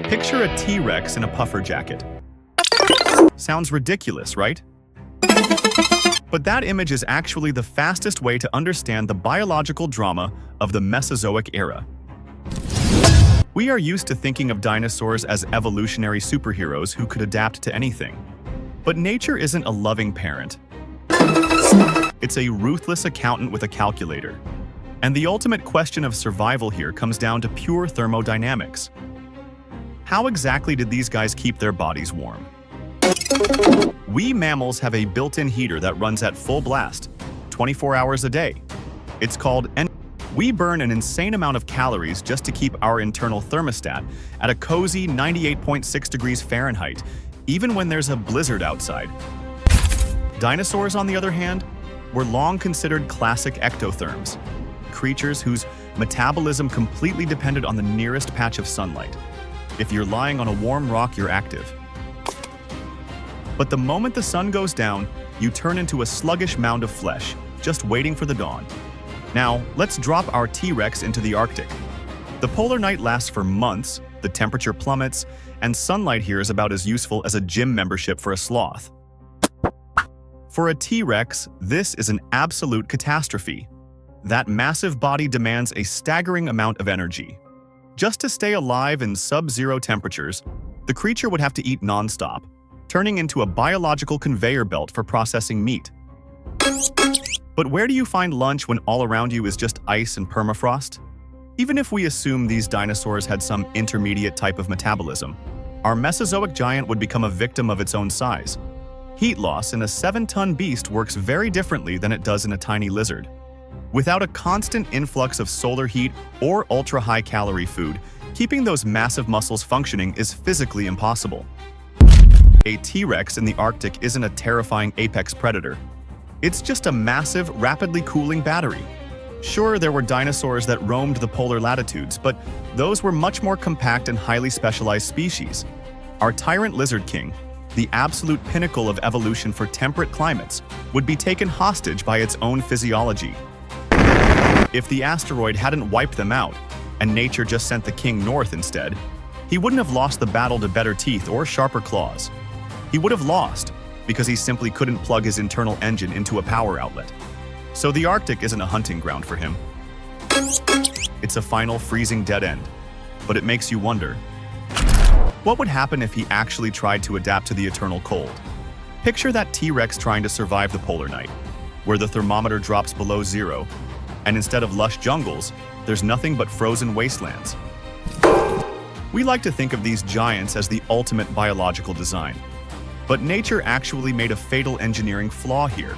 Picture a T-Rex in a puffer jacket. Sounds ridiculous, right? But that image is actually the fastest way to understand the biological drama of the Mesozoic era. We are used to thinking of dinosaurs as evolutionary superheroes who could adapt to anything. But nature isn't a loving parent. It's a ruthless accountant with a calculator. And the ultimate question of survival here comes down to pure thermodynamics. How exactly did these guys keep their bodies warm? We mammals have a built-in heater that runs at full blast, 24 hours a day. It's called Endothermy. We burn an insane amount of calories just to keep our internal thermostat at a cozy 98.6 degrees Fahrenheit, even when there's a blizzard outside. Dinosaurs, on the other hand, were long considered classic ectotherms, creatures whose metabolism completely depended on the nearest patch of sunlight. If you're lying on a warm rock, you're active. But the moment the sun goes down, you turn into a sluggish mound of flesh, just waiting for the dawn. Now, let's drop our T-Rex into the Arctic. The polar night lasts for months, the temperature plummets, and sunlight here is about as useful as a gym membership for a sloth. For a T-Rex, this is an absolute catastrophe. That massive body demands a staggering amount of energy. Just to stay alive in sub-zero temperatures, the creature would have to eat non-stop, turning into a biological conveyor belt for processing meat. But where do you find lunch when all around you is just ice and permafrost? Even if we assume these dinosaurs had some intermediate type of metabolism, our Mesozoic giant would become a victim of its own size. Heat loss in a 7-ton beast works very differently than it does in a tiny lizard. Without a constant influx of solar heat or ultra-high-calorie food, keeping those massive muscles functioning is physically impossible. A T-Rex in the Arctic isn't a terrifying apex predator. It's just a massive, rapidly cooling battery. Sure, there were dinosaurs that roamed the polar latitudes, but those were much more compact and highly specialized species. Our tyrant lizard king, the absolute pinnacle of evolution for temperate climates, would be taken hostage by its own physiology. If the asteroid hadn't wiped them out, and nature just sent the king north instead, he wouldn't have lost the battle to better teeth or sharper claws. He would have lost because he simply couldn't plug his internal engine into a power outlet. So the Arctic isn't a hunting ground for him. It's a final freezing dead end. But it makes you wonder, what would happen if he actually tried to adapt to the eternal cold? Picture that T-Rex trying to survive the polar night, where the thermometer drops below zero, and instead of lush jungles, there's nothing but frozen wastelands. We like to think of these giants as the ultimate biological design. But nature actually made a fatal engineering flaw here.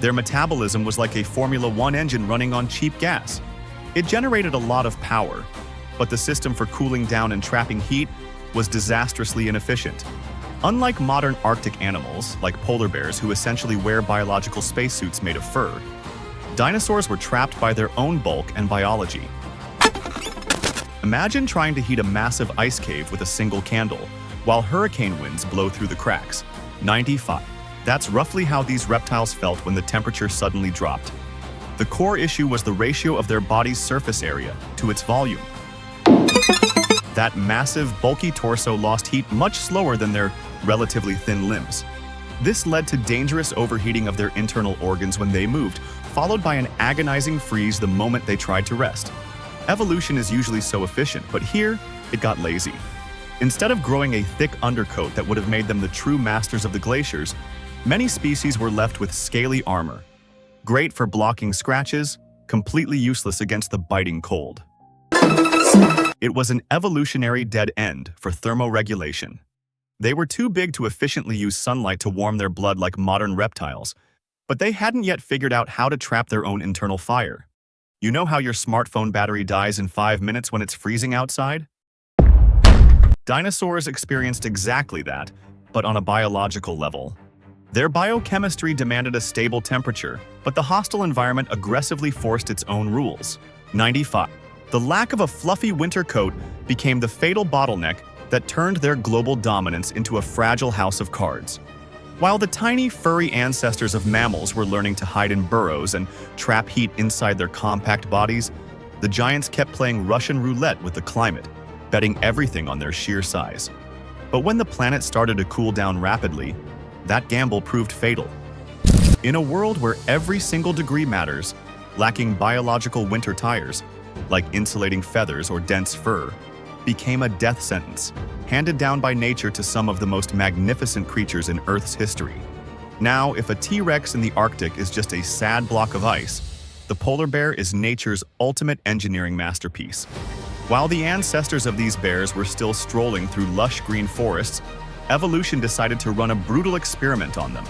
Their metabolism was like a Formula One engine running on cheap gas. It generated a lot of power, but the system for cooling down and trapping heat was disastrously inefficient. Unlike modern Arctic animals, like polar bears who essentially wear biological spacesuits made of fur, dinosaurs were trapped by their own bulk and biology. Imagine trying to heat a massive ice cave with a single candle, while hurricane winds blow through the cracks. 95. That's roughly how these reptiles felt when the temperature suddenly dropped. The core issue was the ratio of their body's surface area to its volume. That massive, bulky torso lost heat much slower than their relatively thin limbs. This led to dangerous overheating of their internal organs when they moved, followed by an agonizing freeze the moment they tried to rest. Evolution is usually so efficient, but here, it got lazy. Instead of growing a thick undercoat that would have made them the true masters of the glaciers, many species were left with scaly armor. Great for blocking scratches, completely useless against the biting cold. It was an evolutionary dead end for thermoregulation. They were too big to efficiently use sunlight to warm their blood like modern reptiles, but they hadn't yet figured out how to trap their own internal fire. You know how your smartphone battery dies in 5 minutes when it's freezing outside? Dinosaurs experienced exactly that, but on a biological level. Their biochemistry demanded a stable temperature, but the hostile environment aggressively forced its own rules. 95. The lack of a fluffy winter coat became the fatal bottleneck that turned their global dominance into a fragile house of cards. While the tiny, furry ancestors of mammals were learning to hide in burrows and trap heat inside their compact bodies, the giants kept playing Russian roulette with the climate. betting everything on their sheer size. But when the planet started to cool down rapidly, that gamble proved fatal. In a world where every single degree matters, lacking biological winter tires, like insulating feathers or dense fur, became a death sentence, handed down by nature to some of the most magnificent creatures in Earth's history. Now, if a T-Rex in the Arctic is just a sad block of ice, the polar bear is nature's ultimate engineering masterpiece. While the ancestors of these bears were still strolling through lush green forests, evolution decided to run a brutal experiment on them.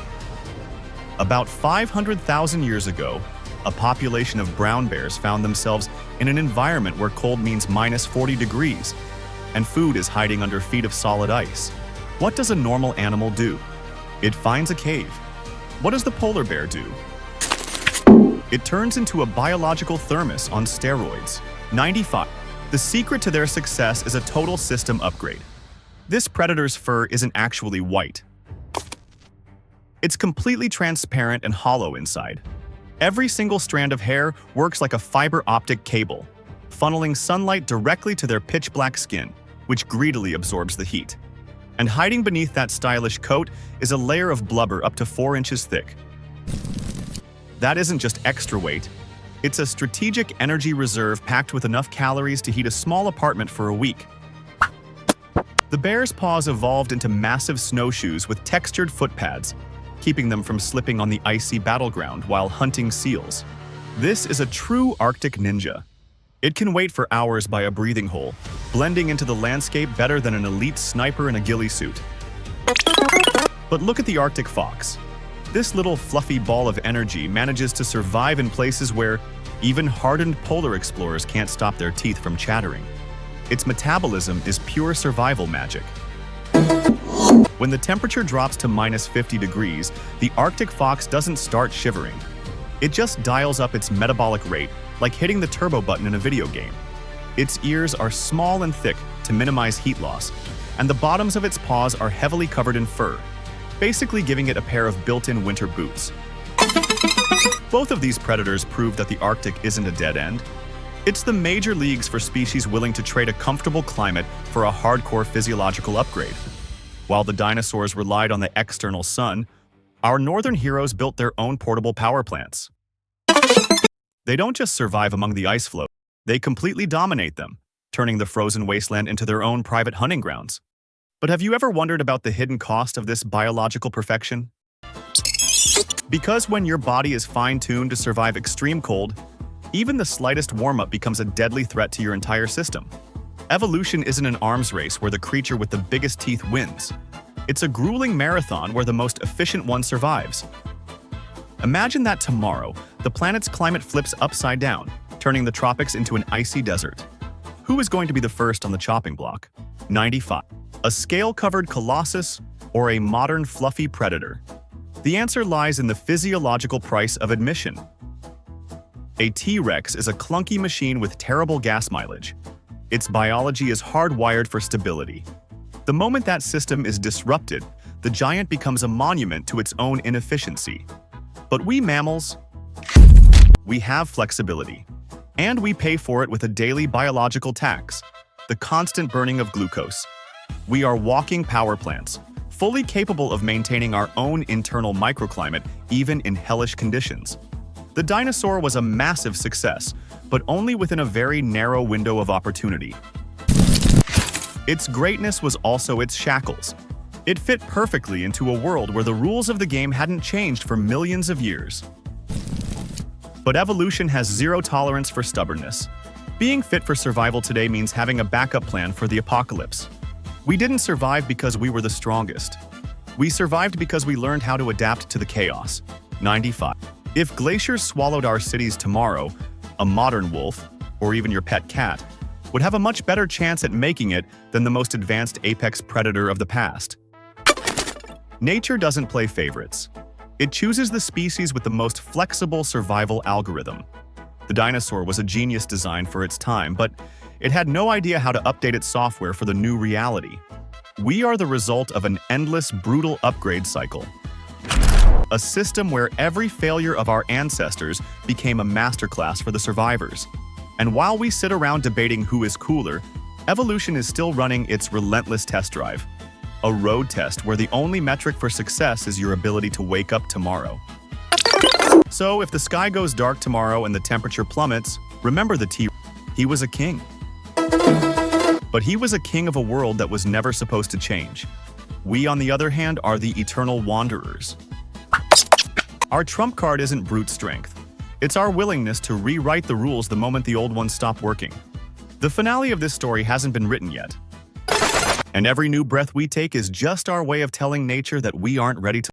About 500,000 years ago, a population of brown bears found themselves in an environment where cold means minus 40 degrees, and food is hiding under feet of solid ice. What does a normal animal do? It finds a cave. What does the polar bear do? It turns into a biological thermos on steroids. 95. The secret to their success is a total system upgrade. This predator's fur isn't actually white. It's completely transparent and hollow inside. Every single strand of hair works like a fiber-optic cable, funneling sunlight directly to their pitch-black skin, which greedily absorbs the heat. And hiding beneath that stylish coat is a layer of blubber up to 4 inches thick. That isn't just extra weight. It's a strategic energy reserve packed with enough calories to heat a small apartment for a week. The bear's paws evolved into massive snowshoes with textured foot pads, keeping them from slipping on the icy battleground while hunting seals. This is a true Arctic ninja. It can wait for hours by a breathing hole, blending into the landscape better than an elite sniper in a ghillie suit. But look at the Arctic fox. This little fluffy ball of energy manages to survive in places where even hardened polar explorers can't stop their teeth from chattering. Its metabolism is pure survival magic. When the temperature drops to minus 50 degrees, the Arctic fox doesn't start shivering. It just dials up its metabolic rate, like hitting the turbo button in a video game. Its ears are small and thick to minimize heat loss, and the bottoms of its paws are heavily covered in fur, basically giving it a pair of built-in winter boots. Both of these predators prove that the Arctic isn't a dead end. It's the major leagues for species willing to trade a comfortable climate for a hardcore physiological upgrade. While the dinosaurs relied on the external sun, our northern heroes built their own portable power plants. They don't just survive among the ice floe, they completely dominate them, turning the frozen wasteland into their own private hunting grounds. But have you ever wondered about the hidden cost of this biological perfection? Because when your body is fine-tuned to survive extreme cold, even the slightest warm-up becomes a deadly threat to your entire system. Evolution isn't an arms race where the creature with the biggest teeth wins. It's a grueling marathon where the most efficient one survives. Imagine that tomorrow, the planet's climate flips upside down, turning the tropics into an icy desert. Who is going to be the first on the chopping block? 95. A scale-covered colossus or a modern fluffy predator? The answer lies in the physiological price of admission. A T-Rex is a clunky machine with terrible gas mileage. Its biology is hardwired for stability. The moment that system is disrupted, the giant becomes a monument to its own inefficiency. But we mammals, we have flexibility. And we pay for it with a daily biological tax, the constant burning of glucose. We are walking power plants, fully capable of maintaining our own internal microclimate even in hellish conditions. The dinosaur was a massive success, but only within a very narrow window of opportunity. Its greatness was also its shackles. It fit perfectly into a world where the rules of the game hadn't changed for millions of years. But evolution has zero tolerance for stubbornness. Being fit for survival today means having a backup plan for the apocalypse. We didn't survive because we were the strongest. We survived because we learned how to adapt to the chaos. 95. If glaciers swallowed our cities tomorrow, a modern wolf, or even your pet cat, would have a much better chance at making it than the most advanced apex predator of the past. Nature doesn't play favorites. It chooses the species with the most flexible survival algorithm. The dinosaur was a genius design for its time, but it had no idea how to update its software for the new reality. We are the result of an endless, brutal upgrade cycle. A system where every failure of our ancestors became a masterclass for the survivors. And while we sit around debating who is cooler, Evolution is still running its relentless test drive, a road test where the only metric for success is your ability to wake up tomorrow. So if the sky goes dark tomorrow and the temperature plummets, remember he was a king. But he was a king of a world that was never supposed to change. We, on the other hand, are the eternal wanderers. Our trump card isn't brute strength. It's our willingness to rewrite the rules the moment the old ones stop working. The finale of this story hasn't been written yet. And every new breath we take is just our way of telling nature that we aren't ready to